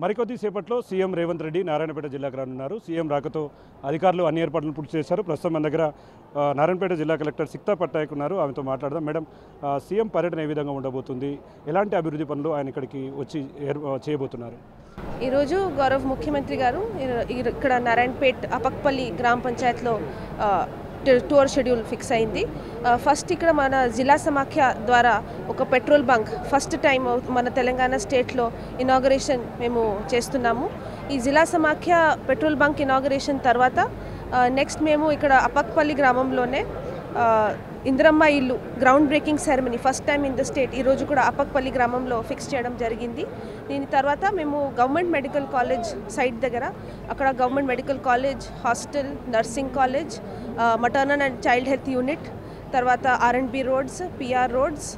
మరికొద్ది సేపట్లో సీఎం రేవంత్ రెడ్డి నారాయణపేట జిల్లాకు రానున్నారు. సీఎం రాకతో అధికారులు అన్ని ఏర్పాట్లను పూర్తి చేశారు. ప్రస్తుతం మన దగ్గర నారాయణపేట జిల్లా కలెక్టర్ సిక్తా పట్నాయక్ ఉన్నారు. ఆమెతో మాట్లాడదాం. మేడం, సీఎం పర్యటన ఏ విధంగా ఉండబోతుంది, ఎలాంటి అభివృద్ధి పనులు ఆయన ఇక్కడికి వచ్చి చేయబోతున్నారు? ఈరోజు గౌరవ ముఖ్యమంత్రి గారు ఇక్కడ నారాయణపేట్ అపక్పల్లి గ్రామ పంచాయత్లో టూర్ షెడ్యూల్ ఫిక్స్ అయింది. ఫస్ట్ ఇక్కడ మన జిల్లా సమాఖ్య ద్వారా ఒక పెట్రోల్ బంక్ ఫస్ట్ టైం మన తెలంగాణ స్టేట్లో ఇనాగరేషన్ మేము చేస్తున్నాము. ఈ జిల్లా సమాఖ్య పెట్రోల్ బంక్ ఇనాగరేషన్ తర్వాత నెక్స్ట్ మేము ఇక్కడ అపక్పల్లి గ్రామంలోనే ఇందిరమ్మ ఇల్లు ground breaking ceremony first time in the state ఈరోజు కూడా అపక్పల్లి గ్రామంలో ఫిక్స్ చేయడం జరిగింది. దీని తర్వాత మేము గవర్నమెంట్ మెడికల్ కాలేజ్ సైట్ దగ్గర అక్కడ government medical college, hostel, nursing college, maternal and child health unit, తర్వాత R&B roads, PR roads,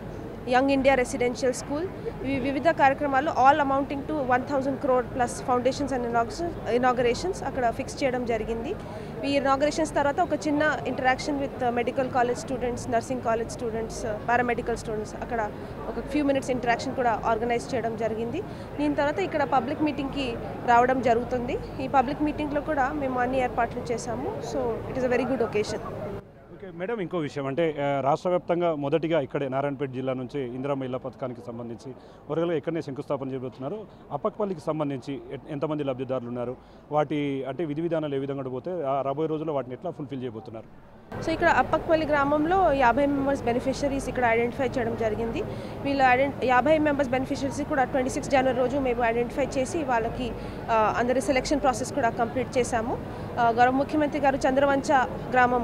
young India residential school, ఇవి వివిధ కార్యక్రమాలు all amounting to 1000 crore plus foundations and inaugurations అక్కడ fix చేయడం జరిగింది. ఈ ఇనాగరేషన్స్ తర్వాత ఒక చిన్న interaction with medical college students, nursing college students, paramedical students అక్కడ ఒక ఫ్యూ మినిట్స్ ఇంటరాక్షన్ కూడా ఆర్గనైజ్ చేయడం జరిగింది. దీని తర్వాత ఇక్కడ పబ్లిక్ మీటింగ్కి రావడం జరుగుతుంది. ఈ పబ్లిక్ మీటింగ్లో కూడా మేము అన్ని ఏర్పాట్లు చేశాము. So it is a very good occasion. Madam, ఇంకో విషయం అంటే రాష్ట్ర వ్యాప్తంగా మొదటిగా ఇక్కడే నారాయణపేట జిల్లా నుంచి ఇందిరమ్మ ఇళ్ల పథకానికి సంబంధించి వరగలుగా ఇక్కడనే శంకుస్థాపన చేయబోతున్నారు. అపక్పల్లికి సంబంధించి ఎంతమంది లబ్ధిదారులు ఉన్నారు, వాటి అంటే విధి విధానాలు ఏ విధంగా పోతే రాబోయే రోజుల్లో వాటిని ఎట్లా ఫుల్ఫిల్ చేయబోతున్నారు? సో ఇక్కడ అప్పక్పల్లి గ్రామంలో 50 మెంబర్స్ బెనిఫిషరీస్ ఇక్కడ ఐడెంటిఫై చేయడం జరిగింది. వీళ్ళు 50 మెంబర్స్ బెనిఫిషరీస్ కూడా 26 జనవరి రోజు మేము ఐడెంటిఫై చేసి వాళ్ళకి అందరి సెలెక్షన్ ప్రాసెస్ కూడా కంప్లీట్ చేశాము. గౌరవ ముఖ్యమంత్రి గారు చంద్రవంచ గ్రామం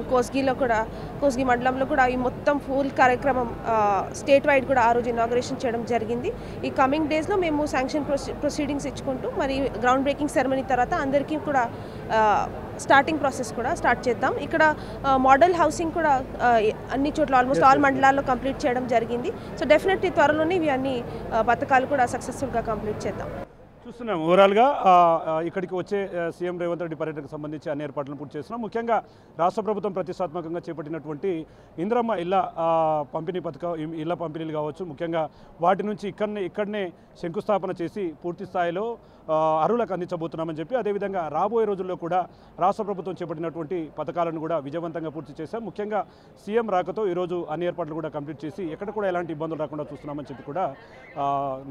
కోస్గి మండలంలో కూడా ఈ మొత్తం ఫుల్ కార్యక్రమం స్టేట్ వైడ్ కూడా ఆ రోజు ఇనాగరేషన్ చేయడం జరిగింది. ఈ కమింగ్ డేస్లో మేము శాంక్షన్ ప్రొసీడింగ్స్ ఇచ్చుకుంటూ మరి గ్రౌండ్ బ్రేకింగ్ సెరమనీ తర్వాత అందరికీ కూడా స్టార్టింగ్ ప్రాసెస్ కూడా స్టార్ట్ చేద్దాం. ఇక్కడ మోడల్ హౌసింగ్ కూడా అన్ని చోట్ల ఆల్మోస్ట్ ఆల్ మండలాల్లో కంప్లీట్ చేయడం జరిగింది. సో డెఫినెట్లీ త్వరలోనే ఇవి అన్ని పథకాలు కూడా సక్సెస్ఫుల్గా కంప్లీట్ చేద్దాం. చూస్తున్నాం ఓవరాల్గా ఇక్కడికి వచ్చే సీఎం రేవంత్ రెడ్డి పర్యటనకు సంబంధించి అన్ని ఏర్పాట్లను పూర్తి చేస్తున్నాం. ముఖ్యంగా రాష్ట్ర ప్రభుత్వం ప్రతిష్టాత్మకంగా చేపట్టినటువంటి ఇందిరమ్మ ఇళ్ల పంపిణీ పథకం, ఇళ్ల పంపిణీలు కావచ్చు, ముఖ్యంగా వాటి నుంచి ఇక్కడనే శంకుస్థాపన చేసి పూర్తి స్థాయిలో అర్హులకు అందించబోతున్నామని చెప్పి, అదేవిధంగా రాబోయే రోజుల్లో కూడా రాష్ట్ర ప్రభుత్వం చేపట్టినటువంటి పథకాలను కూడా విజయవంతంగా పూర్తి చేశాం. ముఖ్యంగా సీఎం రాకతో ఈరోజు అన్ని ఏర్పాట్లు కూడా కంప్లీట్ చేసి ఎక్కడ కూడా ఎలాంటి ఇబ్బందులు రాకుండా చూస్తున్నామని చెప్పి కూడా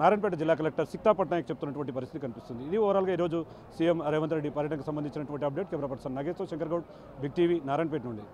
నారాయణపేట జిల్లా కలెక్టర్ సిక్తా పట్నాయక్ చెప్తున్నటువంటి పరిస్థితి కనిపిస్తుంది. ఇది ఓవరాల్గా ఈరోజు సీఎం రేవంత్ రెడ్డి పర్యటనకు సంబంధించినటువంటి update. Camera person Nageswar, Shankar Goud, Big TV, Narayanpet నుండి.